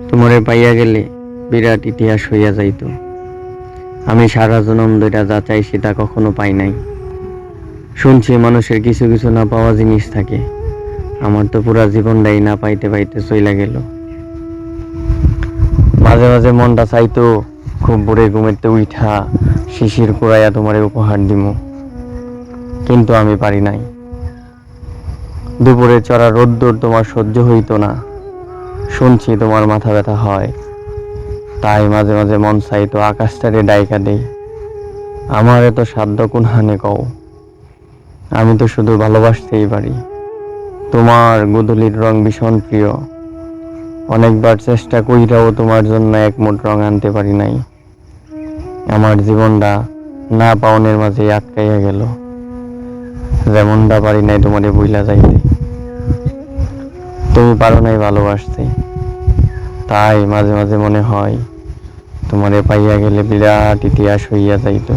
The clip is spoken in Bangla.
তোমারে পাইয়া গেলে বিরাট ইতিহাস হইয়া যাইত। আমি সারা জনম ধইরা যা চাই সেটা কখনো পাই নাই। শুনছি মানুষের কিছু কিছু না পাওয়া জিনিস থাকে। আমার তো পুরা জীবনটাই না পাইতে পাইতে চইলা গেল। মাঝে মাঝে মনটা চাইতো খুব ভোরে ঘুমেতে উঠা শিশির কুড়াইয়া তোমারে উপহার দিমু, কিন্তু আমি পারি নাই। দুপুরে চড়া রোদ্দুর তোমার সহ্য হইতো না। শুনছি তোমার মাথা ব্যথা হয়, তাই মাঝে মাঝে মন চাইতো আকাশটারে ডাইকা দেই। আমার এত সাধ্য কোন হানে কও, আমি তো শুধু ভালোবাসতেই পারি। তোমার গোধূলির রং ভীষণ প্রিয়। অনেকবার চেষ্টা কইরাও তোমার জন্য এক মুঠ রং আনতে পারি নাই। আমার জীবনটা না পাওনের মাঝে আটকাইয়া গেল। যেমনটা পারি নাই তোমারে বুইলা যাইতে, তুমি পারো নাই ভালোবাসতে। তাই মাঝে মাঝে মনে হয় তোমারে পাইয়া গেলে বিরাট ইতিহাস হইয়া যাইতো।